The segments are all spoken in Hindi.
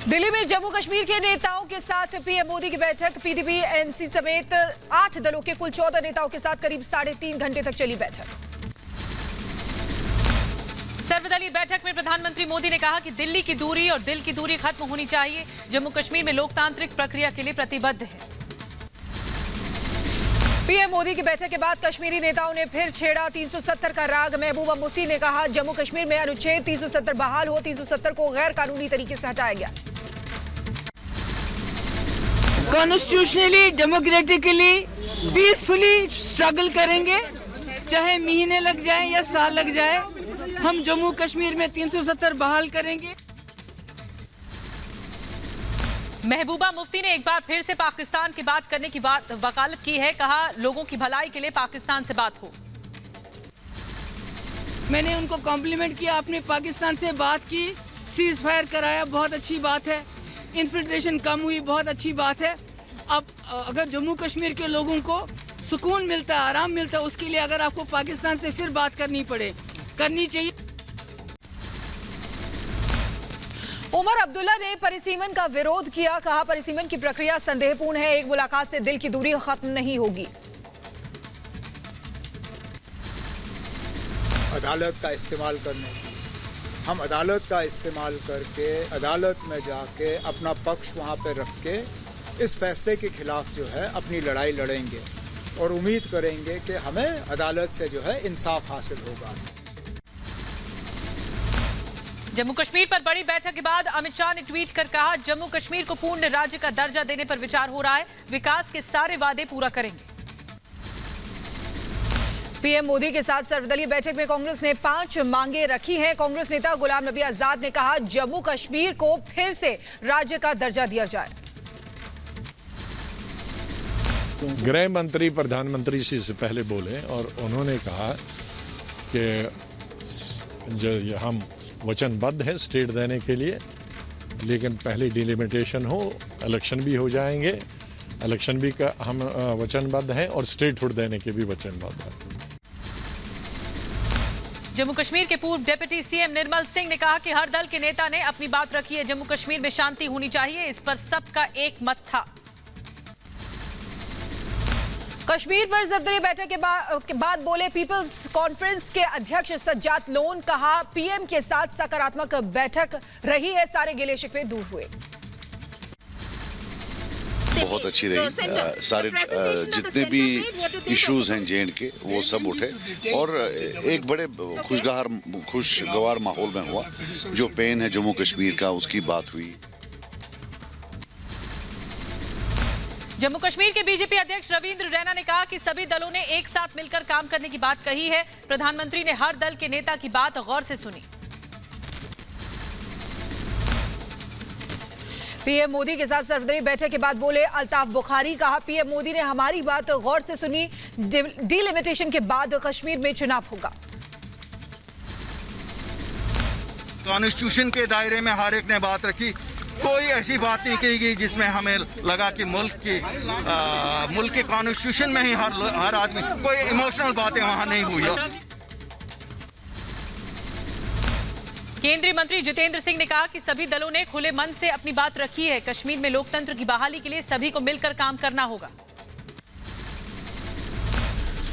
दिल्ली में जम्मू कश्मीर के नेताओं के साथ पीएम मोदी की बैठक। पीडीपी, एनसी समेत 8 दलों के कुल 14 नेताओं के साथ करीब 3.5 घंटे तक चली बैठक। सर्वदलीय बैठक में प्रधानमंत्री मोदी ने कहा कि दिल्ली की दूरी और दिल की दूरी खत्म होनी चाहिए। जम्मू कश्मीर में लोकतांत्रिक प्रक्रिया के लिए प्रतिबद्ध है। पीएम मोदी की बैठक के बाद कश्मीरी नेताओं ने फिर छेड़ा 370 का राग। महबूबा मुफ्ती ने कहा जम्मू कश्मीर में अनुच्छेद 370 बहाल हो। 370 को गैर कानूनी तरीके से हटाया गया। कॉन्स्टिट्यूशनली, डेमोक्रेटिकली, पीसफुली स्ट्रगल करेंगे, चाहे महीने लग जाए या साल लग जाए। हम जम्मू कश्मीर में 370 बहाल करेंगे। महबूबा मुफ्ती ने एक बार फिर से पाकिस्तान की बात करने की वकालत की है। कहा लोगों की भलाई के लिए पाकिस्तान से बात हो। मैंने उनको कॉम्प्लीमेंट किया, आपने पाकिस्तान से बात की, सीज फायर कराया, बहुत अच्छी बात है। इन्फिल्ट्रेशन कम हुई, बहुत अच्छी बात है। अब अगर जम्मू कश्मीर के लोगों को सुकून मिलता है, आराम मिलता है, उसके लिए अगर आपको पाकिस्तान से फिर बात करनी चाहिए। उमर अब्दुल्ला ने परिसीमन का विरोध किया। कहा परिसीमन की प्रक्रिया संदेहपूर्ण है। एक मुलाकात से दिल की दूरी खत्म नहीं होगी। अदालत का इस्तेमाल करने की, हम अदालत का इस्तेमाल करके अदालत में जाके अपना पक्ष वहां पे रख के इस फैसले के खिलाफ जो है अपनी लड़ाई लड़ेंगे और उम्मीद करेंगे कि हमें अदालत से जो है इंसाफ हासिल होगा। जम्मू कश्मीर पर बड़ी बैठक के बाद अमित शाह ने ट्वीट कर कहा जम्मू कश्मीर को पूर्ण राज्य का दर्जा देने पर विचार हो रहा है। विकास के सारे वादे पूरा करेंगे। पीएम मोदी के साथ सर्वदलीय बैठक में कांग्रेस ने 5 मांगे रखी हैं। कांग्रेस नेता गुलाम नबी आजाद ने कहा जम्मू कश्मीर को फिर से राज्य का दर्जा दिया जाए। गृह मंत्री प्रधानमंत्री से पहले बोले और उन्होंने कहा कि जो हम वचनबद्ध है स्टेट देने के लिए, लेकिन पहले डिलिमिटेशन हो, इलेक्शन भी हो जाएंगे, इलेक्शन भी का हम वचनबद्ध हैं और स्टेटहुड देने के भी वचनबद्ध हैं। जम्मू कश्मीर के पूर्व डिप्टी सीएम निर्मल सिंह ने कहा कि हर दल के नेता ने अपनी बात रखी है। जम्मू कश्मीर में शांति होनी चाहिए, इस पर सबका एक मत था। कश्मीर पर सर्वदलीय बैठक के बाद बोले पीपल्स कॉन्फ्रेंस के अध्यक्ष सज्जाद लोन। कहा पीएम के साथ सकारात्मक बैठक रही है, सारे गिले शिकवे दूर हुए। बहुत अच्छी रही। सारे जितने भी इश्यूज हैं J&K के वो सब उठे और एक बड़े खुशगवार माहौल में हुआ। जो पेन है जम्मू कश्मीर का उसकी बात हुई। जम्मू कश्मीर के बीजेपी अध्यक्ष रविंद्र रैना ने कहा कि सभी दलों ने एक साथ मिलकर काम करने की बात कही है। प्रधानमंत्री ने हर दल के नेता की बात गौर से सुनी। पीएम मोदी के साथ सर्वदलीय बैठक के बाद बोले अल्ताफ बुखारी। कहा पीएम मोदी ने हमारी बात गौर से सुनी। डिलिमिटेशन के बाद कश्मीर में चुनाव होगा। कॉन्स्टिट्यूशन के दायरे में हर एक ने बात रखी। कोई ऐसी बात नहीं की गई जिसमें हमें लगा कि मुल्क के कॉन्स्टिट्यूशन में ही हर आदमी, कोई इमोशनल बातें वहां नहीं हुई। केंद्रीय मंत्री जितेंद्र सिंह ने कहा कि सभी दलों ने खुले मन से अपनी बात रखी है। कश्मीर में लोकतंत्र की बहाली के लिए सभी को मिलकर काम करना होगा।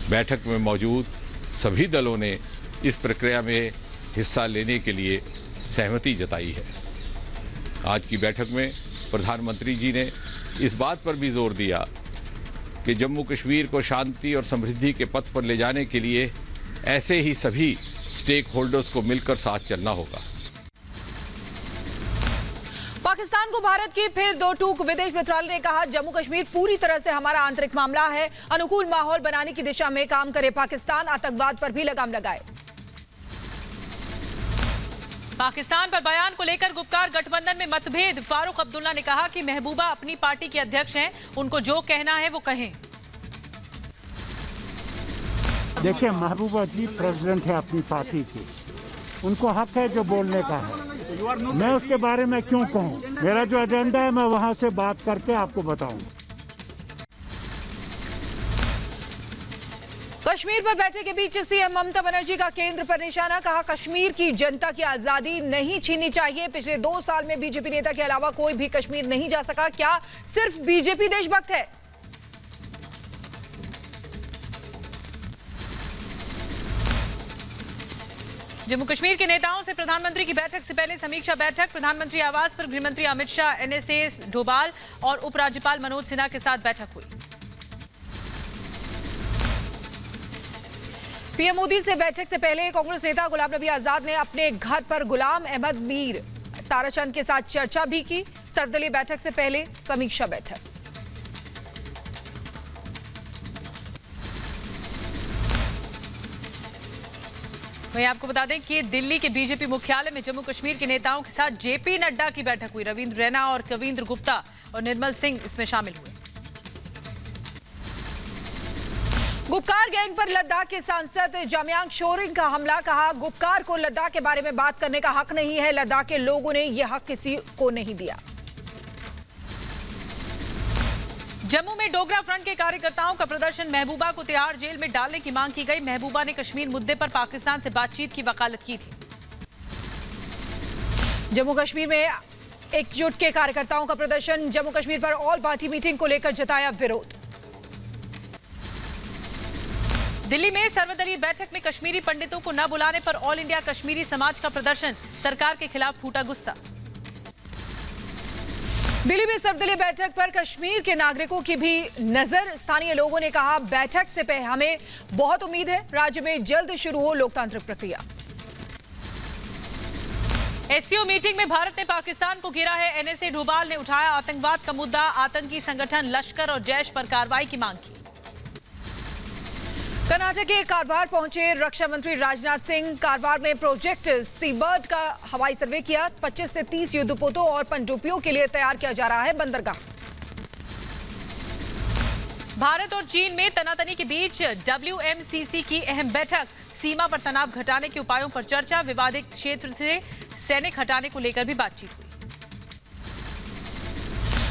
बैठक में मौजूद सभी दलों ने इस प्रक्रिया में हिस्सा लेने के लिए सहमति जताई है। आज की बैठक में प्रधानमंत्री जी ने इस बात पर भी जोर दिया कि जम्मू कश्मीर को शांति और समृद्धि के पथ पर ले जाने के लिए ऐसे ही सभी स्टेक होल्डर्स को मिलकर साथ चलना होगा। पाकिस्तान को भारत की फिर दो टूक। विदेश मंत्रालय ने कहा जम्मू कश्मीर पूरी तरह से हमारा आंतरिक मामला है। अनुकूल माहौल बनाने की दिशा में काम करे पाकिस्तान। आतंकवाद पर भी लगाम लगाए। पाकिस्तान पर बयान को लेकर गुपकार गठबंधन में मतभेद। फारूक अब्दुल्ला ने कहा कि महबूबा अपनी पार्टी के अध्यक्ष हैं, उनको जो कहना है वो कहें। देखिए, महबूबा जी प्रेसिडेंट है अपनी पार्टी की, उनको हक है जो बोलने का है। मैं उसके बारे में क्यों कहूँ? मेरा जो एजेंडा है मैं वहां से बात करके आपको बताऊं। कश्मीर पर बैठक के बीच सीएम ममता बनर्जी का केंद्र पर निशाना, कहा कश्मीर की जनता की आजादी नहीं छीननी चाहिए। पिछले 2 साल में बीजेपी नेता के अलावा कोई भी कश्मीर नहीं जा सका, क्या सिर्फ बीजेपी देशभक्त है? जम्मू कश्मीर के नेताओं से प्रधानमंत्री की बैठक से पहले समीक्षा बैठक। प्रधानमंत्री आवास पर गृहमंत्री अमित शाह, एनएसए डोभाल और उपराज्यपाल मनोज सिन्हा के साथ बैठक हुई। पीएम मोदी से बैठक से पहले कांग्रेस नेता गुलाम नबी आजाद ने अपने घर पर गुलाम अहमद मीर ताराचंद के साथ चर्चा भी की। सर्वदलीय बैठक से पहले समीक्षा बैठक। वहीं आपको बता दें कि दिल्ली के बीजेपी मुख्यालय में जम्मू कश्मीर के नेताओं के साथ जेपी नड्डा की बैठक हुई। रविंद्र रैना और कविंद्र गुप्ता और निर्मल सिंह इसमें शामिल हुए। गुपकार गैंग पर लद्दाख के सांसद जामयांग शोरिंग का हमला, कहा गुपकार को लद्दाख के बारे में बात करने का हक नहीं है। लद्दाख के लोगों ने यह हक किसी को नहीं दिया। जम्मू में डोगरा फ्रंट के कार्यकर्ताओं का प्रदर्शन, महबूबा को तिहाड़ जेल में डालने की मांग की गई। महबूबा ने कश्मीर मुद्दे पर पाकिस्तान से बातचीत की वकालत की थी। जम्मू कश्मीर में एकजुट के कार्यकर्ताओं का प्रदर्शन, जम्मू कश्मीर पर ऑल पार्टी मीटिंग को लेकर जताया विरोध। दिल्ली में सर्वदलीय बैठक में कश्मीरी पंडितों को न बुलाने पर ऑल इंडिया कश्मीरी समाज का प्रदर्शन, सरकार के खिलाफ फूटा गुस्सा। दिल्ली में सर्वदलीय बैठक पर कश्मीर के नागरिकों की भी नजर। स्थानीय लोगों ने कहा बैठक से पहले हमें बहुत उम्मीद है, राज्य में जल्द शुरू हो लोकतांत्रिक प्रक्रिया। एससीओ मीटिंग में भारत ने पाकिस्तान को घेरा है। एनएसए डोभाल ने उठाया आतंकवाद का मुद्दा, आतंकी संगठन लश्कर और जैश पर कार्रवाई की मांग की। कर्नाटक के कारवार पहुंचे रक्षा मंत्री राजनाथ सिंह। कारवार में प्रोजेक्ट सीबर्ड का हवाई सर्वे किया। 25 से 30 युद्धपोतों और पनडुब्बियों के लिए तैयार किया जा रहा है बंदरगाह। भारत और चीन में तनातनी के बीच WMCC की अहम बैठक, सीमा पर तनाव घटाने के उपायों पर चर्चा, विवादित क्षेत्र से सैनिक हटाने को लेकर भी बातचीत हुई।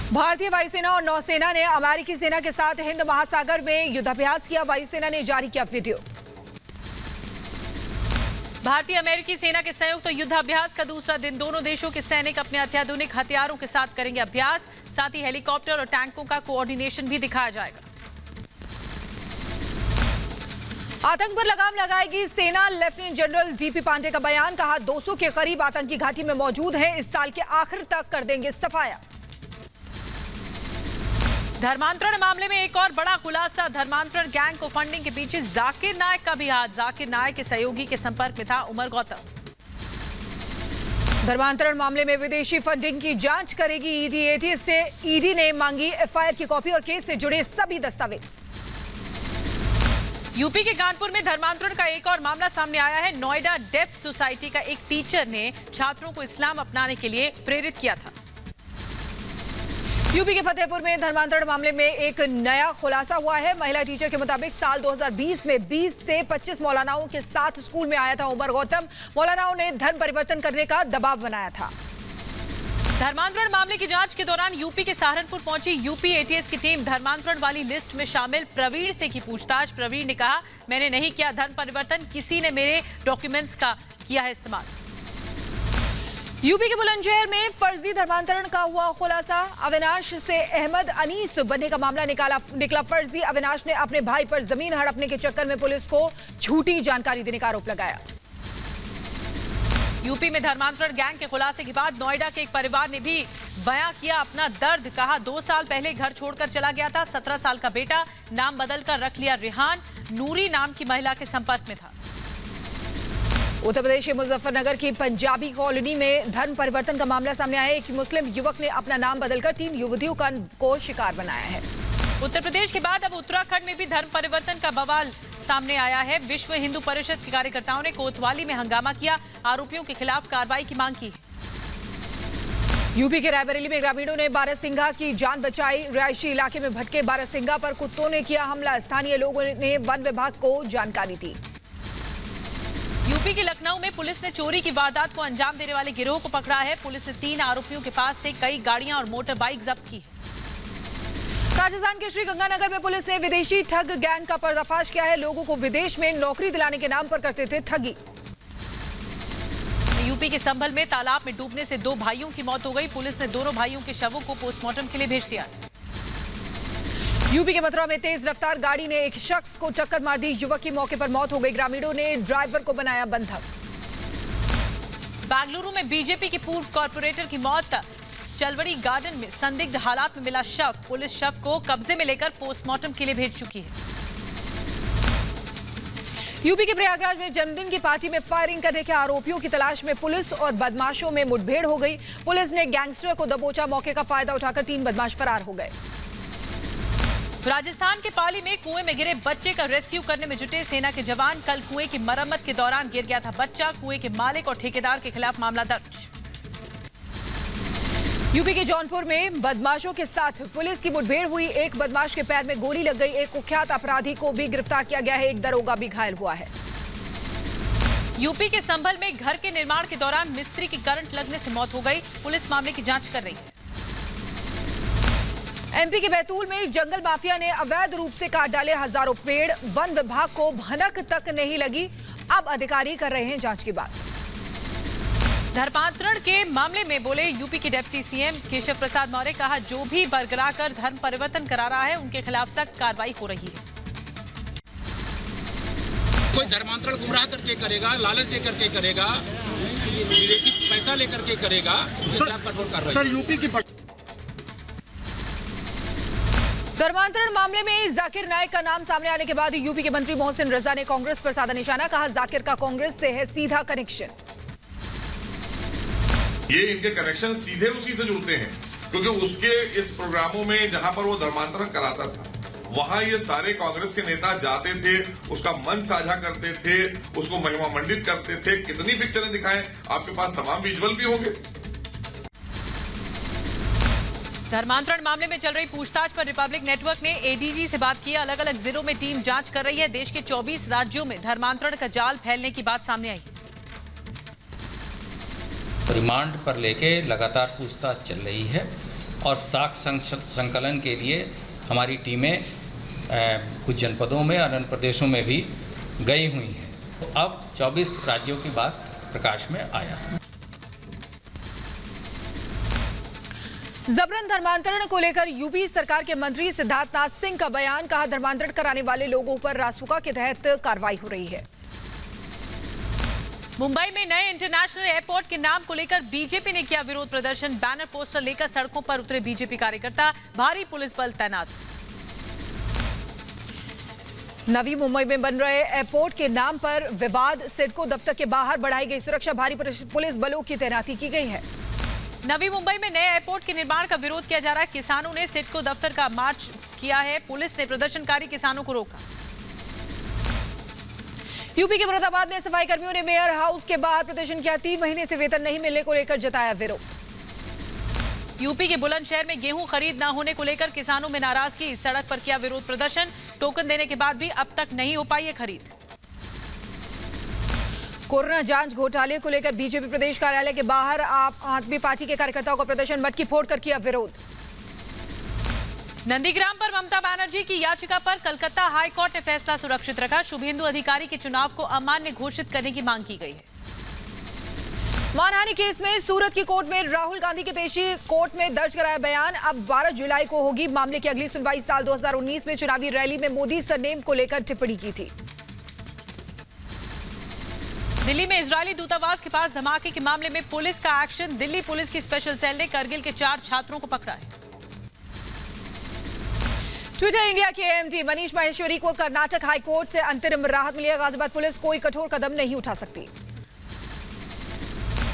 भारतीय वायुसेना और नौसेना ने अमेरिकी सेना के साथ हिंद महासागर में युद्धाभ्यास किया। वायुसेना ने जारी किया वीडियो। भारतीय अमेरिकी सेना के संयुक्त युद्धाभ्यास का दूसरा दिन, दोनों देशों के सैनिक अपने अत्याधुनिक हथियारों के साथ करेंगे अभ्यास। साथ ही हेलीकॉप्टर और टैंकों का कोऑर्डिनेशन भी दिखाया जाएगा। आतंक पर लगाम लगाएगी सेना, लेफ्टिनेंट जनरल डीपी पांडे का बयान, कहा 200 के करीब आतंकी घाटी में मौजूद हैं, इस साल के आखिर तक कर देंगे सफाया। धर्मांतरण मामले में एक और बड़ा खुलासा, धर्मांतरण गैंग को फंडिंग के पीछे जाकिर नायक का भी हाथ। जाकिर नायक के सहयोगी के संपर्क में था उमर गौतम। धर्मांतरण मामले में विदेशी फंडिंग की जांच करेगी ईडी। एटीएस से ईडी ने मांगी एफआईआर की कॉपी और केस से जुड़े सभी दस्तावेज। यूपी के कानपुर में धर्मांतरण का एक और मामला सामने आया है। नोएडा डेफ सोसाइटी का एक टीचर ने छात्रों को इस्लाम अपनाने के लिए प्रेरित किया था। यूपी के फतेहपुर में धर्मांतरण मामले में एक नया खुलासा हुआ है। महिला टीचर के मुताबिक साल 2020 में 20 से 25 मौलानाओं के साथ स्कूल में आया था उमर गौतम। मौलानाओं ने धर्म परिवर्तन करने का दबाव बनाया था। धर्मांतरण मामले की जांच के दौरान यूपी के सहारनपुर पहुंची यूपी एटीएस की टीम। धर्मांतरण वाली लिस्ट में शामिल प्रवीण से की पूछताछ। प्रवीण ने कहा, मैंने नहीं किया धर्म परिवर्तन, किसी ने मेरे डॉक्यूमेंट्स का किया है इस्तेमाल। यूपी के बुलंदशहर में फर्जी धर्मांतरण का हुआ खुलासा। अविनाश से अहमद अनीस बनने का मामला निकला फर्जी। अविनाश ने अपने भाई पर जमीन हड़पने के चक्कर में पुलिस को झूठी जानकारी देने का आरोप लगाया। यूपी में धर्मांतरण गैंग के खुलासे के बाद नोएडा के एक परिवार ने भी बयां किया अपना दर्द। कहा 2 साल पहले घर छोड़कर चला गया था। 17 साल का बेटा, नाम बदलकर रख लिया रेहान। नूरी नाम की महिला के संपर्क में था। उत्तर प्रदेश के मुजफ्फरनगर की पंजाबी कॉलोनी में धर्म परिवर्तन का मामला सामने आया है। एक मुस्लिम युवक ने अपना नाम बदलकर 3 युवतियों को शिकार बनाया है। उत्तर प्रदेश के बाद अब उत्तराखंड में भी धर्म परिवर्तन का बवाल सामने आया है। विश्व हिंदू परिषद के कार्यकर्ताओं ने कोतवाली में हंगामा किया। आरोपियों के खिलाफ कार्रवाई की मांग की। यूपी के रायबरेली में ग्रामीणों ने बारहसिंघा की जान बचाई। रिहायशी इलाके में भटके बारहसिंघा पर कुत्तों ने किया हमला। स्थानीय लोगों ने वन विभाग को जानकारी दी। यूपी के लखनऊ में पुलिस ने चोरी की वारदात को अंजाम देने वाले गिरोह को पकड़ा है। पुलिस ने 3 आरोपियों के पास से कई गाड़ियां और मोटर बाइक जब्त की है। राजस्थान के श्रीगंगानगर में पुलिस ने विदेशी ठग गैंग का पर्दाफाश किया है। लोगों को विदेश में नौकरी दिलाने के नाम पर करते थे ठगी। यूपी के संभल में तालाब में डूबने से 2 भाइयों की मौत हो गई। पुलिस ने दोनों भाइयों के शवों को पोस्टमार्टम के लिए भेज दिया। यूपी के मथुरा में तेज रफ्तार गाड़ी ने एक शख्स को टक्कर मार दी। युवक की मौके पर मौत हो गई। ग्रामीणों ने ड्राइवर को बनाया बंधक। बेंगलुरु में बीजेपी के पूर्व कॉर्पोरेटर की मौत। चलवड़ी गार्डन में संदिग्ध हालात में मिला शव। पुलिस शव को कब्जे में लेकर पोस्टमार्टम के लिए भेज चुकी है। यूपी के प्रयागराज में जन्मदिन की पार्टी में फायरिंग करने के आरोपियों की तलाश में पुलिस और बदमाशों में मुठभेड़ हो गई। पुलिस ने गैंगस्टर को दबोचा। मौके का फायदा उठाकर 3 बदमाश फरार हो गए। राजस्थान के पाली में कुएं में गिरे बच्चे का रेस्क्यू करने में जुटे सेना के जवान। कल कुएं की मरम्मत के दौरान गिर गया था बच्चा। कुएं के मालिक और ठेकेदार के खिलाफ मामला दर्ज। यूपी के जौनपुर में बदमाशों के साथ पुलिस की मुठभेड़ हुई। एक बदमाश के पैर में गोली लग गई। एक कुख्यात अपराधी को भी गिरफ्तार किया गया है। एक दरोगा भी घायल हुआ है। यूपी के संभल में घर के निर्माण के दौरान मिस्त्री की करंट लगने से मौत हो गई। पुलिस मामले की जांच कर रही है। एमपी के बैतूल में जंगल माफिया ने अवैध रूप से काट डाले हजारों पेड़। वन विभाग को भनक तक नहीं लगी। अब अधिकारी कर रहे हैं जांच की बात। धर्मांतरण के मामले में बोले यूपी के डिप्टी सीएम केशव प्रसाद मौर्य। कहा, जो भी बरगला कर धर्म परिवर्तन करा रहा है उनके खिलाफ सख्त कार्रवाई हो रही है। कोई धर्मांतरण गुमराह करके करेगा, लालच दे करके करेगा, विदेशी पैसा लेकर के करेगा, सर यूपी की धर्मांतरण मामले में जाकिर नाइक का नाम सामने आने के बाद यूपी के मंत्री मोहसिन रजा ने कांग्रेस पर साधा निशाना। कहा, जाकिर का कांग्रेस से है सीधा कनेक्शन। ये इनके कनेक्शन सीधे उसी से जुड़ते हैं, क्योंकि उसके इस प्रोग्रामों में जहां पर वो धर्मांतरण कराता था वहां ये सारे कांग्रेस के नेता जाते थे, उसका मन साझा करते थे, उसको महिमा मंडित करते थे। कितनी पिक्चरें दिखाएं, आपके पास तमाम विजुअल भी होंगे। धर्मांतरण मामले में चल रही पूछताछ पर रिपब्लिक नेटवर्क ने एडीजी से बात की। अलग अलग जिलों में टीम जांच कर रही है। देश के 24 राज्यों में धर्मांतरण का जाल फैलने की बात सामने आई। रिमांड पर लेके लगातार पूछताछ चल रही है और साक्ष्य संकलन के लिए हमारी टीमें कुछ जनपदों में और अन्य प्रदेशों में भी गई हुई हैं। अब 24 राज्यों की बात प्रकाश में आया। जबरन धर्मांतरण को लेकर यूपी सरकार के मंत्री सिद्धार्थनाथ सिंह का बयान। कहा, धर्मांतरण कराने वाले लोगों पर रासुका के तहत कार्रवाई हो रही है। मुंबई में नए इंटरनेशनल एयरपोर्ट के नाम को लेकर बीजेपी ने किया विरोध प्रदर्शन। बैनर पोस्टर लेकर सड़कों पर उतरे बीजेपी कार्यकर्ता। भारी पुलिस बल तैनात। नवी मुंबई में बन रहे एयरपोर्ट के नाम पर विवाद। सिडको दफ्तर के बाहर बढ़ाई गई सुरक्षा। भारी पुलिस बलों की तैनाती की गई है। नवी मुंबई में नए एयरपोर्ट के निर्माण का विरोध किया जा रहा है। किसानों ने सिडको दफ्तर का मार्च किया है। पुलिस ने प्रदर्शनकारी किसानों को रोका। यूपी के मुरादाबाद में सफाई कर्मियों ने मेयर हाउस के बाहर प्रदर्शन किया। 3 महीने से वेतन नहीं मिलने को लेकर जताया विरोध। यूपी के बुलंदशहर में गेहूं खरीद न होने को लेकर किसानों में नाराजगी। सड़क पर किया विरोध प्रदर्शन। टोकन देने के बाद भी अब तक नहीं हो पाई है खरीद। कोरोना जांच घोटाले को लेकर बीजेपी प्रदेश कार्यालय के बाहर आप आदमी पार्टी के कार्यकर्ताओं का प्रदर्शन। मटकी फोड़कर किया विरोध। नंदीग्राम पर ममता बनर्जी की याचिका पर कलकत्ता हाई कोर्ट ने फैसला सुरक्षित रखा। शुभेंदु अधिकारी के चुनाव को अमान्य घोषित करने की मांग की गई है। मानहानि केस में सूरत की कोर्ट में राहुल गांधी की पेशी। कोर्ट में दर्ज कराया बयान। अब 12 जुलाई को होगी मामले की अगली सुनवाई। साल 2019 में चुनावी रैली में मोदी सरनेम को लेकर टिप्पणी की थी। दिल्ली में इजरायली दूतावास के पास धमाके के मामले में पुलिस का एक्शन। दिल्ली पुलिस की स्पेशल सेल ने करगिल के 4 छात्रों को पकड़ा है। ट्विटर इंडिया के एमडी मनीष माहेश्वरी को कर्नाटक हाईकोर्ट से अंतरिम राहत मिली है। गाजियाबाद पुलिस कोई कठोर कदम नहीं उठा सकती।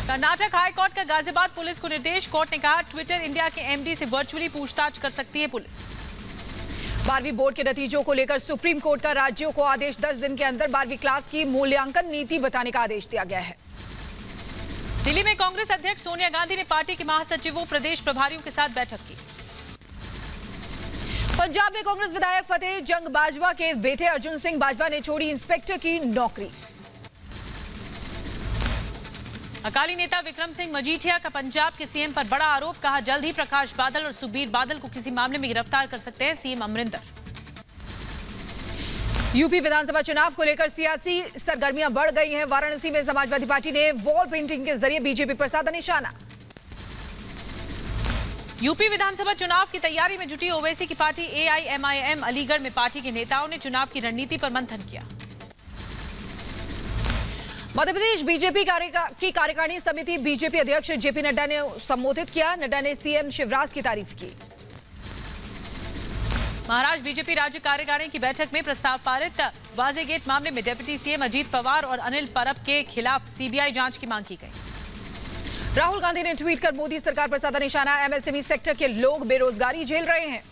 कर्नाटक हाईकोर्ट का गाजियाबाद पुलिस को निर्देश। कोर्ट ने कहा, ट्विटर इंडिया के एमडी से वर्चुअली पूछताछ कर सकती है पुलिस। 12वीं बोर्ड के नतीजों को लेकर सुप्रीम कोर्ट का राज्यों को आदेश। 10 दिन के अंदर 12वीं क्लास की मूल्यांकन नीति बताने का आदेश दिया गया है। दिल्ली में कांग्रेस अध्यक्ष सोनिया गांधी ने पार्टी के महासचिवों, प्रदेश प्रभारियों के साथ बैठक की। पंजाब में कांग्रेस विधायक फतेह जंग बाजवा के बेटे अर्जुन सिंह बाजवा ने छोड़ी इंस्पेक्टर की नौकरी। अकाली नेता विक्रम सिंह मजीठिया का पंजाब के सीएम पर बड़ा आरोप, कहा जल्द ही प्रकाश बादल और सुखबीर बादल को किसी मामले में गिरफ्तार कर सकते हैं सीएम अमरिंदर। यूपी विधानसभा चुनाव को लेकर सियासी सरगर्मियां बढ़ गई हैं। वाराणसी में समाजवादी पार्टी ने वॉल पेंटिंग के जरिए बीजेपी पर साधा निशाना। यूपी विधानसभा चुनाव की तैयारी में जुटी ओवैसी की पार्टी AIMIM अलीगढ़ में पार्टी के नेताओं ने चुनाव की रणनीति पर मंथन किया। मध्य प्रदेश बीजेपी की कार्यकारिणी समिति बीजेपी अध्यक्ष जेपी नड्डा ने संबोधित किया। नड्डा ने सीएम शिवराज की तारीफ की। महाराष्ट्र बीजेपी राज्य कार्यकारिणी की बैठक में प्रस्ताव पारित, वाजे गेट मामले में डिप्टी सीएम अजीत पवार और अनिल परब के खिलाफ सीबीआई जांच की मांग की गई। राहुल गांधी ने ट्वीट कर मोदी सरकार पर साधा निशाना। MSME सेक्टर के लोग बेरोजगारी झेल रहे हैं।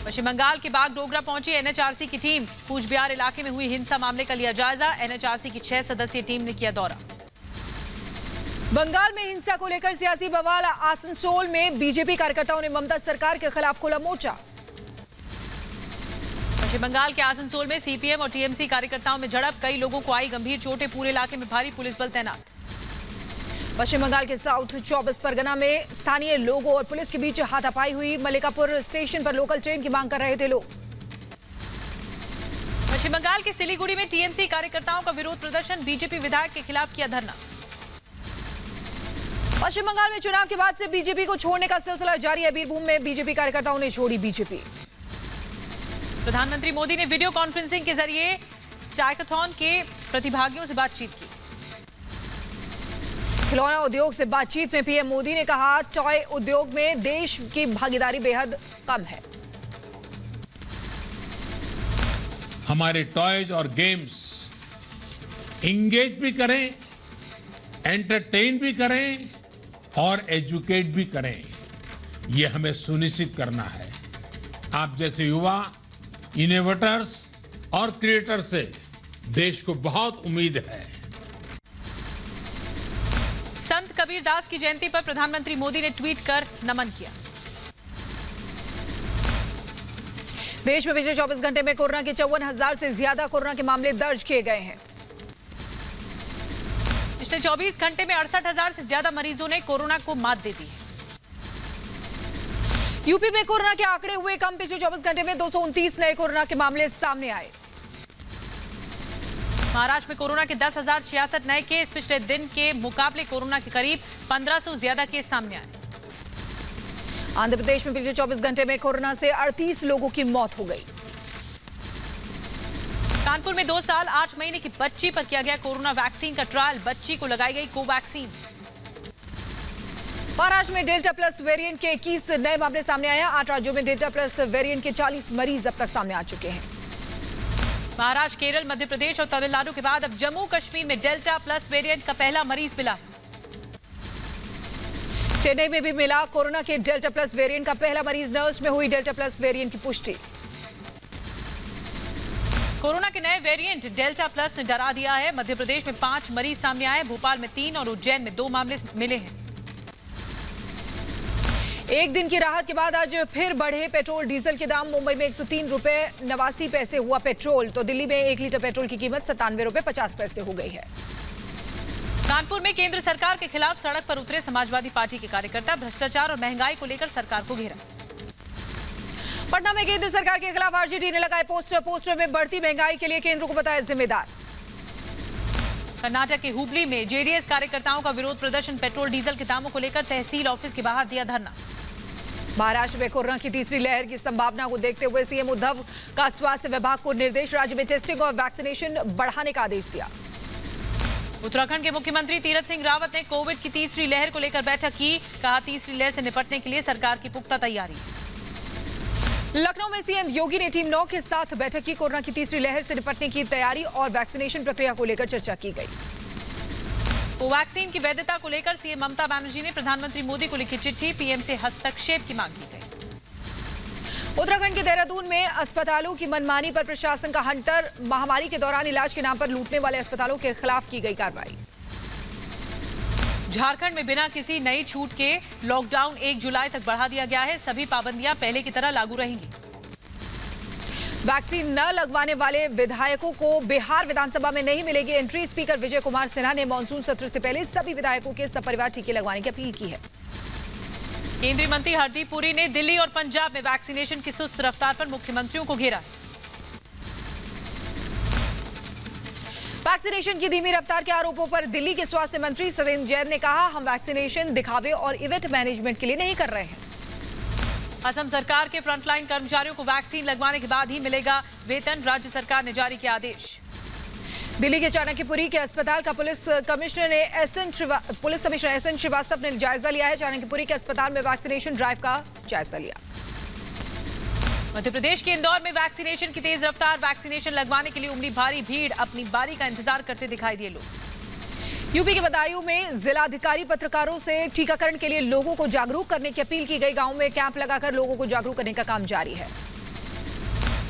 पश्चिम बंगाल के बागडोगरा पहुंची NHRC की टीम, कूचबिहार इलाके में हुई हिंसा मामले का लिया जायजा। NHRC की 6 सदस्यीय टीम ने किया दौरा। बंगाल में हिंसा को लेकर सियासी बवाल, आसनसोल में बीजेपी कार्यकर्ताओं ने ममता सरकार के खिलाफ खोला मोर्चा। पश्चिम बंगाल के आसनसोल में CPM और TMC कार्यकर्ताओं में झड़प, कई लोगों को आई गंभीर चोटें, पूरे इलाके में भारी पुलिस बल तैनात। पश्चिम बंगाल के साउथ 24 परगना में स्थानीय लोगों और पुलिस के बीच हाथापाई हुई। मल्लिकापुर स्टेशन पर लोकल ट्रेन की मांग कर रहे थे लोग। पश्चिम बंगाल के सिलीगुड़ी में TMC कार्यकर्ताओं का विरोध प्रदर्शन, बीजेपी विधायक के खिलाफ किया धरना। पश्चिम बंगाल में चुनाव के बाद से बीजेपी को छोड़ने का सिलसिला जारी है। बीरभूम में बीजेपी कार्यकर्ताओं ने छोड़ी बीजेपी। प्रधानमंत्री मोदी ने वीडियो कॉन्फ्रेंसिंग के जरिए टाइकाथॉन के प्रतिभागियों से बातचीत की। खिलौना उद्योग से बातचीत में पीएम मोदी ने कहा, टॉय उद्योग में देश की भागीदारी बेहद कम है। हमारे टॉयज और गेम्स इंगेज भी करें, एंटरटेन भी करें और एजुकेट भी करें, ये हमें सुनिश्चित करना है। आप जैसे युवा इनोवेटर्स और क्रिएटर्स से देश को बहुत उम्मीद है। संत कबीर दास की जयंती पर प्रधानमंत्री मोदी ने ट्वीट कर नमन किया। देश में पिछले 24 घंटे में कोरोना के 54,000 से ज्यादा कोरोना के मामले दर्ज किए गए हैं। पिछले 24 घंटे में 68,000 से ज्यादा मरीजों ने कोरोना को मात दे दी है। यूपी में कोरोना के आंकड़े हुए कम, पिछले 24 घंटे में 229 नए कोरोना के मामले सामने आए। महाराष्ट्र में कोरोना के 10,066 नए केस, पिछले दिन के मुकाबले कोरोना के करीब 1,500 ज्यादा केस सामने आए। आंध्र प्रदेश में पिछले 24 घंटे में कोरोना से 38 लोगों की मौत हो गई। कानपुर में 2 साल 8 महीने की बच्ची पर किया गया कोरोना वैक्सीन का ट्रायल, बच्ची को लगाई गई कोवैक्सीन। महाराष्ट्र में डेल्टा प्लस वेरिएंट के 21 नए मामले सामने आए हैं। 8 राज्यों में डेल्टा प्लस वेरिएंट के 40 मरीज अब तक सामने आ चुके हैं। महाराष्ट्र, केरल, मध्य प्रदेश और तमिलनाडु के बाद अब जम्मू कश्मीर में डेल्टा प्लस वेरिएंट का पहला मरीज मिला। चेन्नई में भी मिला कोरोना के डेल्टा प्लस वेरिएंट का पहला मरीज। नर्स में हुई डेल्टा प्लस वेरिएंट की पुष्टि। कोरोना के नए वेरिएंट डेल्टा प्लस ने डरा दिया है। मध्य प्रदेश में 5 मरीज सामने आए, भोपाल में 3 और उज्जैन में 2 मामले मिले हैं। एक दिन की राहत के बाद आज फिर बढ़े पेट्रोल डीजल के दाम। मुंबई में 103 रुपए 89 पैसे हुआ पेट्रोल, तो दिल्ली में 1 लीटर पेट्रोल की कीमत 97 रुपए 50 पैसे हो गई है। कानपुर में केंद्र सरकार के खिलाफ सड़क पर उतरे समाजवादी पार्टी के कार्यकर्ता। भ्रष्टाचार और महंगाई को लेकर सरकार को घेरा। पटना में केंद्र सरकार के खिलाफ आरजेडी ने लगाए पोस्टर में बढ़ती महंगाई के लिए केंद्र को बताया जिम्मेदार। कर्नाटक के हुबली में जेडीएस कार्यकर्ताओं का विरोध प्रदर्शन। पेट्रोल डीजल के दामों को लेकर तहसील ऑफिस के बाहर दिया धरना। महाराष्ट्र में कोरोना की तीसरी लहर की संभावना को देखते हुए सीएम उद्धव का स्वास्थ्य विभाग को निर्देश, राज्य में टेस्टिंग और वैक्सीनेशन बढ़ाने का आदेश दिया। उत्तराखंड के मुख्यमंत्री तीरथ सिंह रावत ने कोविड की तीसरी लहर को लेकर बैठक की। कहा, तीसरी लहर से निपटने के लिए सरकार की पुख्ता तैयारी है। लखनऊ में सीएम योगी ने टीम 9 के साथ बैठक की। कोरोना की तीसरी लहर से निपटने की तैयारी और वैक्सीनेशन प्रक्रिया को लेकर चर्चा की गई। कोवैक्सीन की वैधता को लेकर सीएम ममता बनर्जी ने प्रधानमंत्री मोदी को लिखी चिट्ठी। पीएम से हस्तक्षेप की मांग की गई। उत्तराखंड के देहरादून में अस्पतालों की मनमानी पर प्रशासन का हंटर। महामारी के दौरान इलाज के नाम पर लूटने वाले अस्पतालों के खिलाफ की गई कार्रवाई। झारखंड में बिना किसी नई छूट के लॉकडाउन 1 जुलाई तक बढ़ा दिया गया है। सभी पाबंदियां पहले की तरह लागू रहेंगी। वैक्सीन न लगवाने वाले विधायकों को बिहार विधानसभा में नहीं मिलेगी एंट्री। स्पीकर विजय कुमार सिन्हा ने मानसून सत्र से पहले सभी विधायकों के सपरिवार टीके लगवाने की अपील की है। केंद्रीय मंत्री हरदीप पुरी ने दिल्ली और पंजाब में वैक्सीनेशन की सुस्त रफ्तार पर मुख्यमंत्रियों को घेरा। वैक्सीनेशन की धीमी रफ्तार के आरोपों पर दिल्ली के स्वास्थ्य मंत्री सत्येंद्र जैन ने कहा, हम वैक्सीनेशन दिखावे और इवेंट मैनेजमेंट के लिए नहीं कर रहे हैं। असम सरकार के फ्रंटलाइन कर्मचारियों को वैक्सीन लगवाने के बाद ही मिलेगा वेतन, राज्य सरकार ने जारी किया आदेश। दिल्ली के चाणक्यपुरी के अस्पताल का पुलिस कमिश्नर एसएन श्रीवास्तव ने जायजा लिया है। चाणक्यपुरी के अस्पताल में वैक्सीनेशन ड्राइव का जायजा लिया। मध्य प्रदेश के इंदौर में वैक्सीनेशन की तेज रफ्तार, वैक्सीनेशन लगवाने के लिए उमड़ी भारी भीड़, अपनी बारी का इंतजार करते दिखाई दिए लोग। यूपी के बदायूं में जिलाधिकारी पत्रकारों से टीकाकरण के लिए लोगों को जागरूक करने की अपील की गई। गांव में कैंप लगाकर लोगों को जागरूक करने का काम जारी है।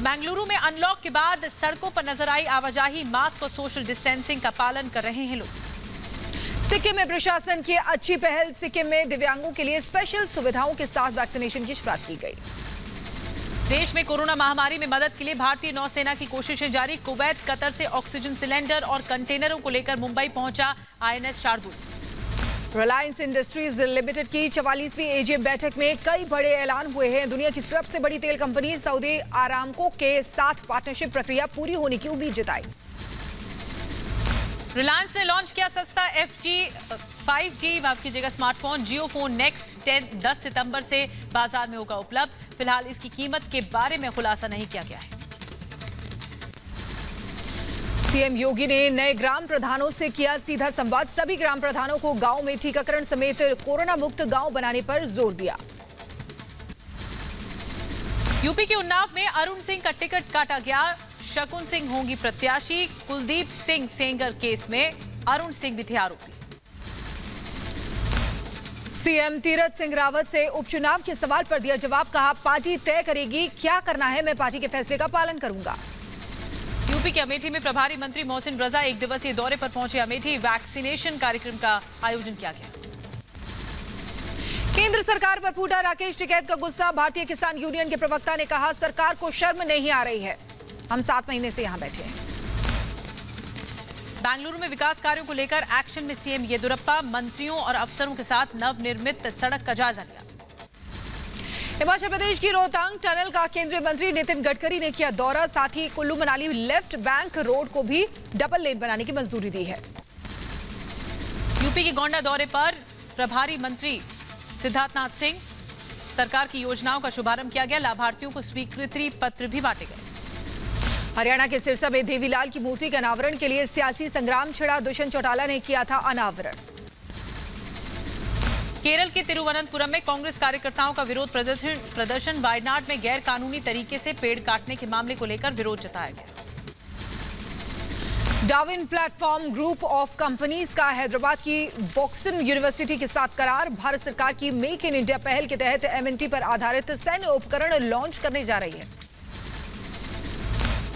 बेंगलुरु में अनलॉक के बाद सड़कों पर नजर आई आवाजाही, मास्क और सोशल डिस्टेंसिंग का पालन कर रहे हैं लोग। सिक्किम में प्रशासन की अच्छी पहल, सिक्किम में दिव्यांगों के लिए स्पेशल सुविधाओं के साथ वैक्सीनेशन की शुरुआत की गई। देश में कोरोना महामारी में मदद के लिए भारतीय नौसेना की कोशिशें जारी। कुवैत, कतर से ऑक्सीजन सिलेंडर और कंटेनरों को लेकर मुंबई पहुंचा INS Shardul. Reliance industries limited की 44वीं एजीएम बैठक में कई बड़े ऐलान हुए हैं। दुनिया की सबसे बड़ी तेल कंपनी सऊदी आरामको के साथ पार्टनरशिप प्रक्रिया पूरी होने की उम्मीद जताई। रिलायंस ने लॉन्च किया सस्ता 5G माफ कीजिएगा स्मार्टफोन जियो फोन नेक्स्ट 10 सितंबर से बाजार में होगा उपलब्ध। फिलहाल इसकी कीमत के बारे में खुलासा नहीं किया गया है। सीएम योगी ने नए ग्राम प्रधानों से किया सीधा संवाद। सभी ग्राम प्रधानों को गांव में टीकाकरण समेत कोरोना मुक्त गांव बनाने पर जोर दिया। यूपी के उन्नाव में अरुण सिंह का टिकट काटा गया। शकुन सिंह होंगी प्रत्याशी। कुलदीप सिंह सेंगर केस में अरुण सिंह भी थे आरोपी। सीएम तीरथ सिंह रावत से उपचुनाव के सवाल पर दिया जवाब, कहा पार्टी तय करेगी क्या करना है, मैं पार्टी के फैसले का पालन करूंगा। यूपी के अमेठी में प्रभारी मंत्री मोहसिन रजा एक दिवसीय दौरे पर पहुंचे। अमेठी वैक्सीनेशन कार्यक्रम का आयोजन किया गया। केंद्र सरकार पर फूटा राकेश टिकैत का गुस्सा। भारतीय किसान यूनियन के प्रवक्ता ने कहा, सरकार को शर्म नहीं आ रही है, हम 7 महीने से यहां बैठे हैं। बेंगलुरु में विकास कार्यों को लेकर एक्शन में सीएम येदियुरप्पा, मंत्रियों और अफसरों के साथ नवनिर्मित सड़क का जायजा लिया। हिमाचल प्रदेश की रोहतांग टनल का केंद्रीय मंत्री नितिन गडकरी ने किया दौरा। साथ ही Kullu Manali left bank road को भी डबल लेन बनाने की मंजूरी दी है। यूपी के गोंडा दौरे पर प्रभारी मंत्री सिद्धार्थनाथ सिंह, सरकार की योजनाओं का शुभारंभ किया गया। लाभार्थियों को स्वीकृति पत्र भी बांटे गए। हरियाणा के सिरसा में देवीलाल की मूर्ति के अनावरण के लिए सियासी संग्राम छिड़ा। दुष्यंत चौटाला ने किया था अनावरण। केरल के तिरुवनंतपुरम में कांग्रेस कार्यकर्ताओं का विरोध प्रदर्शन। वायनाड में गैर कानूनी तरीके से पेड़ काटने के मामले को लेकर विरोध जताया गया। Darwin platform group of companies का हैदराबाद की बॉक्सन यूनिवर्सिटी के साथ करार। भारत सरकार की मेक इन इंडिया पहल के तहत एमएनटी पर आधारित सैन्य उपकरण लॉन्च करने जा रही है।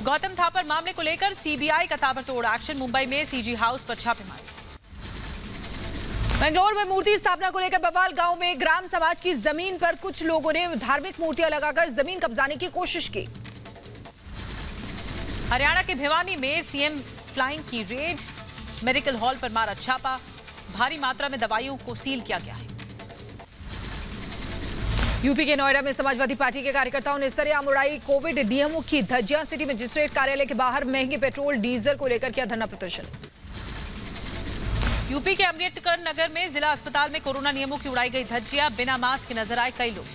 गौतम थापर मामले को लेकर सीबीआई का ताबड़तोड़ एक्शन। मुंबई में सीजी हाउस पर छापेमारी। बेंगलोर में मूर्ति स्थापना को लेकर बवाल। गांव में ग्राम समाज की जमीन पर कुछ लोगों ने धार्मिक मूर्तियां लगाकर जमीन कब्जाने की कोशिश की। हरियाणा के भिवानी में सीएम फ्लाइंग की रेड। मेडिकल हॉल पर मारा छापा। भारी मात्रा में दवाइयों को सील किया गया है। यूपी के नोएडा में समाजवादी पार्टी के कार्यकर्ताओं ने सरेआम उड़ाई कोविड नियमों की धज्जियां। सिटी मजिस्ट्रेट कार्यालय के बाहर महंगे पेट्रोल डीजल को लेकर किया धरना प्रदर्शन। यूपी के अम्बेडकर नगर में जिला अस्पताल में कोरोना नियमों की उड़ाई गई धज्जियां। बिना मास्क के नजर आए कई लोग।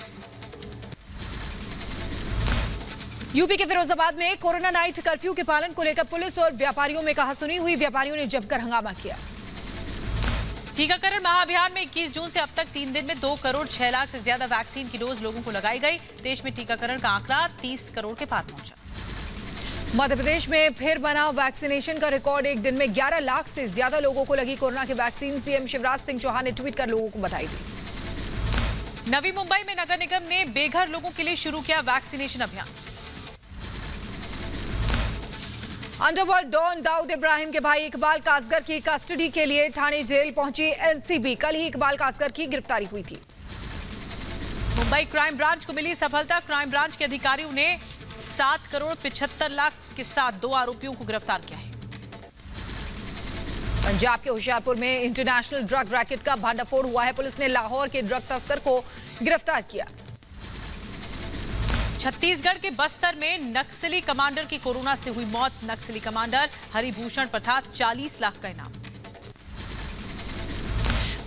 यूपी के फिरोजाबाद में कोरोना नाइट कर्फ्यू के पालन को लेकर पुलिस और व्यापारियों में कहासुनी हुई। व्यापारियों ने जमकर हंगामा किया। टीकाकरण महाअभियान में 21 जून से अब तक 3 दिन में 2 करोड़ 6 लाख से ज्यादा वैक्सीन की डोज लोगों को लगाई गई। देश में टीकाकरण का आंकड़ा 30 करोड़ के पार पहुंचा। मध्य प्रदेश में फिर बना वैक्सीनेशन का रिकॉर्ड। एक दिन में 11 लाख से ज्यादा लोगों को लगी कोरोना की वैक्सीन। सीएम शिवराज सिंह चौहान ने ट्वीट कर लोगों को बधाई दी। नवी मुंबई में नगर निगम ने बेघर लोगों के लिए शुरू किया वैक्सीनेशन अभियान। अंडरवर्ल्ड डॉन दाऊद इब्राहिम के भाई इकबाल कासगर की कस्टडी के लिए ठाणे जेल पहुंची एनसीबी। कल ही इकबाल कासगर की गिरफ्तारी हुई थी। मुंबई क्राइम ब्रांच को मिली सफलता। क्राइम ब्रांच के अधिकारियों ने 7 करोड़ 75 लाख के साथ 2 आरोपियों को गिरफ्तार किया है। पंजाब के होशियारपुर में इंटरनेशनल ड्रग रैकेट का भांडाफोड़ हुआ है। पुलिस ने लाहौर के ड्रग तस्कर को गिरफ्तार किया। छत्तीसगढ़ के बस्तर में नक्सली कमांडर की कोरोना से हुई मौत। नक्सली कमांडर हरिभूषण प्रताप 40 लाख का इनाम।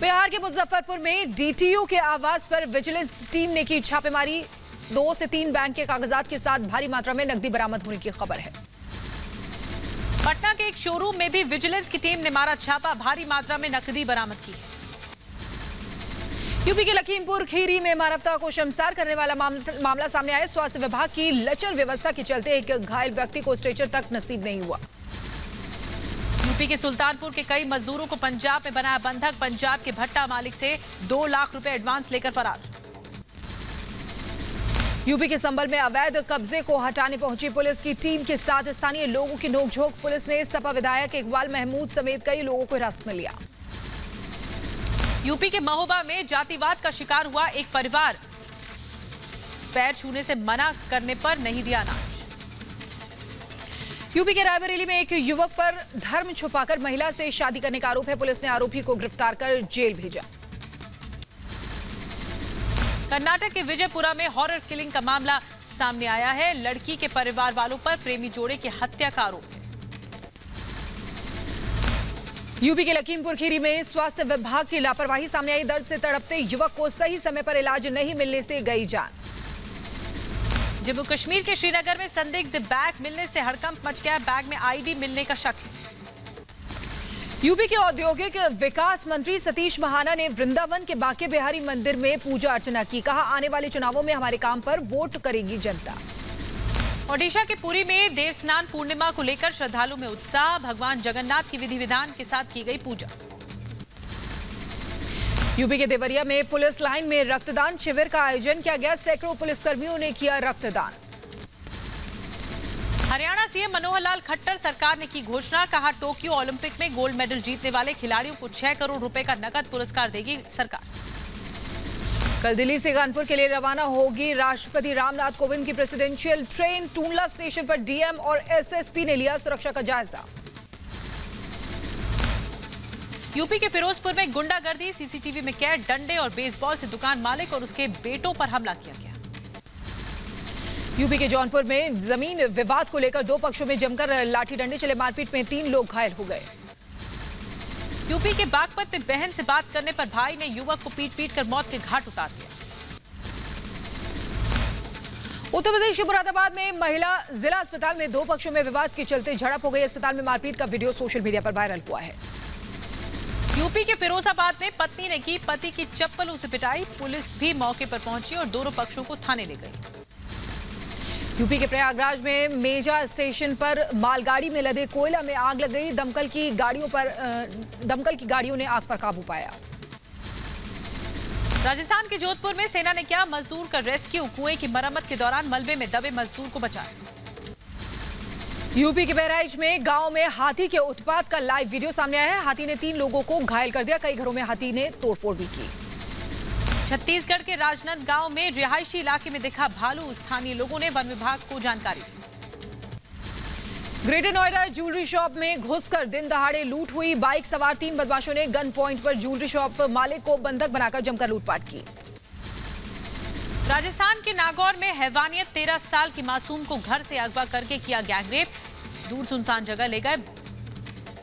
बिहार के मुजफ्फरपुर में डीटीओ के आवास पर विजिलेंस टीम ने की छापेमारी। 2 से 3 बैंक के कागजात के साथ भारी मात्रा में नकदी बरामद होने की खबर है। पटना के एक शोरूम में भी विजिलेंस की टीम ने मारा छापा। भारी मात्रा में नकदी बरामद की है। यूपी के लखीमपुर खीरी में मानवता को शर्मसार करने वाला मामला सामने आया। स्वास्थ्य विभाग की लचर व्यवस्था के चलते एक घायल व्यक्ति को स्ट्रेचर तक नसीब नहीं हुआ। यूपी के सुल्तानपुर के कई मजदूरों को पंजाब में बनाया बंधक। पंजाब के भट्टा मालिक से 2 लाख रुपए एडवांस लेकर फरार। यूपी के संभल में अवैध कब्जे को हटाने पहुंची पुलिस की टीम के साथ स्थानीय लोगों की नोकझोंक। पुलिस ने सपा विधायक इकबाल महमूद समेत कई लोगों को हिरासत में लिया। यूपी के महोबा में जातिवाद का शिकार हुआ एक परिवार। पैर छूने से मना करने पर नहीं दिया अनाज। यूपी के रायबरेली में एक युवक पर धर्म छुपाकर महिला से शादी करने का आरोप है। पुलिस ने आरोपी को गिरफ्तार कर जेल भेजा। कर्नाटक के विजयपुरा में हॉरर किलिंग का मामला सामने आया है। लड़की के परिवार वालों पर प्रेमी जोड़े की हत्या का आरोप है। यूपी के लखीमपुर खीरी में स्वास्थ्य विभाग की लापरवाही सामने आई। दर्द से तड़पते युवक को सही समय पर इलाज नहीं मिलने से गई जान। जम्मू कश्मीर के श्रीनगर में संदिग्ध बैग मिलने से हड़कंप मच गया। बैग में आईडी मिलने का शक है। यूपी के औद्योगिक विकास मंत्री सतीश महाना ने वृंदावन के बांके बिहारी मंदिर में पूजा अर्चना की। कहा, आने वाले चुनावों में हमारे काम पर वोट करेगी जनता। ओडिशा के पुरी में देवस्नान पूर्णिमा को लेकर श्रद्धालु में उत्साह। भगवान जगन्नाथ की विधि विधान के साथ की गई पूजा। यूपी के देवरिया में पुलिस लाइन में रक्तदान शिविर का आयोजन किया गया। सैकड़ों पुलिसकर्मियों ने किया रक्तदान। हरियाणा सीएम मनोहर लाल खट्टर सरकार ने की घोषणा। कहा, टोक्यो ओलंपिक में गोल्ड मेडल जीतने वाले खिलाड़ियों को 6 करोड़ रुपए का नकद पुरस्कार देगी सरकार। कल दिल्ली से कानपुर के लिए रवाना होगी राष्ट्रपति रामनाथ कोविंद की प्रेसिडेंशियल ट्रेन। टूंडला स्टेशन पर डीएम और एसएसपी ने लिया सुरक्षा का जायजा। यूपी के फिरोजपुर में गुंडागर्दी। सीसीटीवी में कैद। डंडे और बेसबॉल से दुकान मालिक और उसके बेटों पर हमला किया गया। यूपी के जौनपुर में जमीन विवाद को लेकर 2 पक्षों में जमकर लाठी डंडे चले। मारपीट में 3 लोग घायल हो गए। यूपी के बागपत में बहन से बात करने पर भाई ने युवक को पीट कर मौत के घाट उतार दिया। उत्तर प्रदेश के मुरादाबाद में महिला जिला अस्पताल में 2 पक्षों में विवाद के चलते झड़प हो गई। अस्पताल में मारपीट का वीडियो सोशल मीडिया पर वायरल हुआ है। यूपी के फिरोजाबाद में पत्नी ने की पति की चप्पलों से पिटाई। पुलिस भी मौके पर पहुंची और दोनों पक्षों को थाने ले गई। यूपी के प्रयागराज में मेजा स्टेशन पर मालगाड़ी में लदे कोयला में आग लग गई। दमकल की गाड़ियों ने आग पर काबू पाया। राजस्थान के जोधपुर में सेना ने किया मजदूर का रेस्क्यू। कुएं की मरम्मत के दौरान मलबे में दबे मजदूर को बचाया। यूपी के बहराइच में गांव में हाथी के उत्पात का लाइव वीडियो सामने आया है। हाथी ने 3 लोगों को घायल कर दिया। कई घरों में हाथी ने तोड़फोड़ भी की। छत्तीसगढ़ के राजनांदगांव में रिहायशी इलाके में दिखा भालू। स्थानीय लोगों ने वन विभाग को जानकारी दी। ग्रेटर नोएडा ज्वेलरी शॉप में घुसकर दिन दहाड़े लूट हुई। बाइक सवार 3 बदमाशों ने गन पॉइंट पर ज्वेलरी शॉप मालिक को बंधक बनाकर जमकर लूटपाट की। राजस्थान के नागौर में हैवानियत। 13 साल की मासूम को घर से अगवा करके किया गैंगरेप। दूर सुनसान जगह ले गए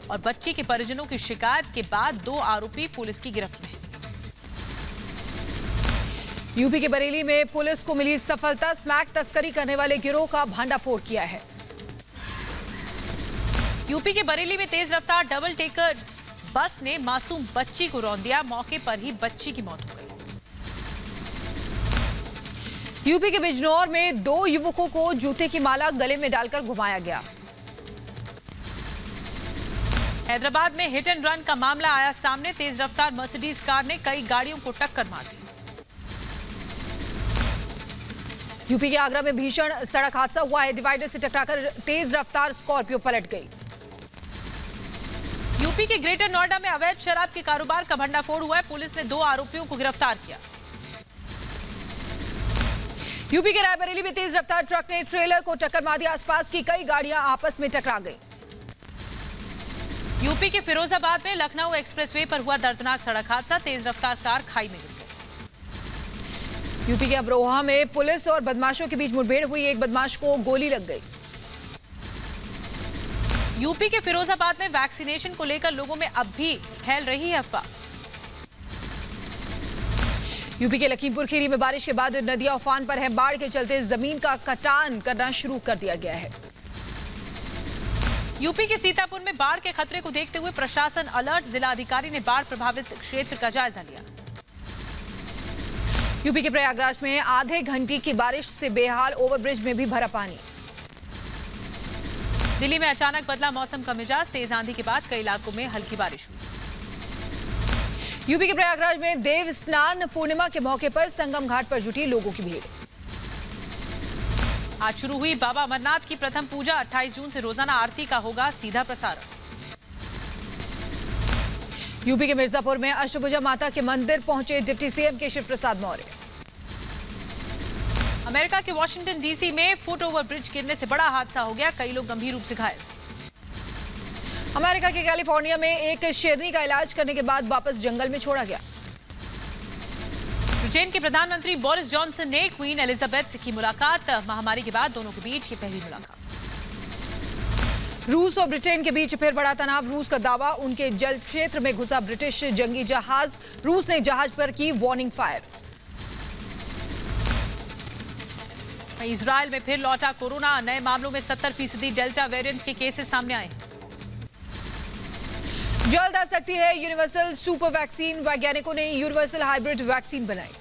और बच्ची के परिजनों की शिकायत के बाद 2 आरोपी पुलिस की गिरफ्त में। यूपी के बरेली में पुलिस को मिली सफलता। स्मैक तस्करी करने वाले गिरोह का भांडाफोड़ किया है। यूपी के बरेली में तेज रफ्तार डबल टेकर बस ने मासूम बच्ची को रौंद दिया। मौके पर ही बच्ची की मौत हो गई। यूपी के बिजनौर में 2 युवकों को जूते की माला गले में डालकर घुमाया गया। हैदराबाद में हिट एंड रन का मामला आया सामने। तेज रफ्तार मर्सिडीज कार ने कई गाड़ियों को टक्कर मार दी। यूपी के आगरा में भीषण सड़क हादसा हुआ है। डिवाइडर से टकराकर तेज रफ्तार स्कॉर्पियो पलट गई। यूपी के ग्रेटर नोएडा में अवैध शराब के कारोबार का भंडाफोड़ हुआ है। पुलिस ने 2 आरोपियों को गिरफ्तार किया। यूपी के रायबरेली में तेज रफ्तार ट्रक ने ट्रेलर को टक्कर मार दी। आसपास की कई गाड़ियां आपस में टकरा गई। यूपी के फिरोजाबाद में लखनऊ एक्सप्रेसवे पर हुआ दर्दनाक सड़क हादसा। तेज रफ्तार कार खाई में गिर गई। यूपी के अमरोहा में पुलिस और बदमाशों के बीच मुठभेड़ हुई। एक बदमाश को गोली लग गई। यूपी के फिरोजाबाद में वैक्सीनेशन को लेकर लोगों में अब भी फैल रही है अफवाह। यूपी के लखीमपुर खीरी में बारिश के बाद नदियां उफान पर हैं। बाढ़ के चलते जमीन का कटान करना शुरू कर दिया गया है। यूपी के सीतापुर में बाढ़ के खतरे को देखते हुए प्रशासन अलर्ट। जिलाधिकारी ने बाढ़ प्रभावित क्षेत्र का जायजा लिया। यूपी के प्रयागराज में आधे घंटे की बारिश से बेहाल ओवरब्रिज में भी भरा पानी। दिल्ली में अचानक बदला मौसम का मिजाज। तेज आंधी के बाद कई इलाकों में हल्की बारिश हुई। यूपी के प्रयागराज में देव स्नान पूर्णिमा के मौके पर संगम घाट पर जुटी लोगों की भीड़। आज शुरू हुई बाबा अमरनाथ की प्रथम पूजा। 28 जून से रोजाना आरती का होगा सीधा प्रसारण। यूपी के मिर्जापुर में अष्टभुजा माता के मंदिर पहुंचे deputy CM Keshav Prasad Maurya. America के वॉशिंगटन डीसी में फुट ओवर ब्रिज गिरने से बड़ा हादसा हो गया। कई लोग गंभीर रूप से घायल। अमेरिका के कैलिफोर्निया में एक शेरनी का इलाज करने के बाद वापस जंगल में छोड़ा गया। ब्रिटेन के प्रधानमंत्री बोरिस जॉनसन ने क्वीन एलिजाबेथ से की मुलाकात। महामारी के बाद दोनों के बीच ये पहली मुलाकात। रूस और ब्रिटेन के बीच फिर बड़ा तनाव। रूस का दावा, उनके जल क्षेत्र में घुसा ब्रिटिश जंगी जहाज। रूस ने जहाज पर की वार्निंग फायर। इजरायल में फिर लौटा कोरोना। नए मामलों में 70% डेल्टा वेरिएंट के केसेस सामने आए। जल्द आ सकती है यूनिवर्सल सुपर वैक्सीन। वैज्ञानिकों ने यूनिवर्सल हाइब्रिड वैक्सीन बनाई।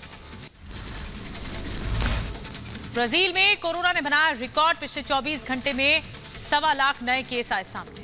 ब्राजील में कोरोना ने बनाया रिकॉर्ड। पिछले 24 घंटे में 1.25 लाख नए केस आए सामने।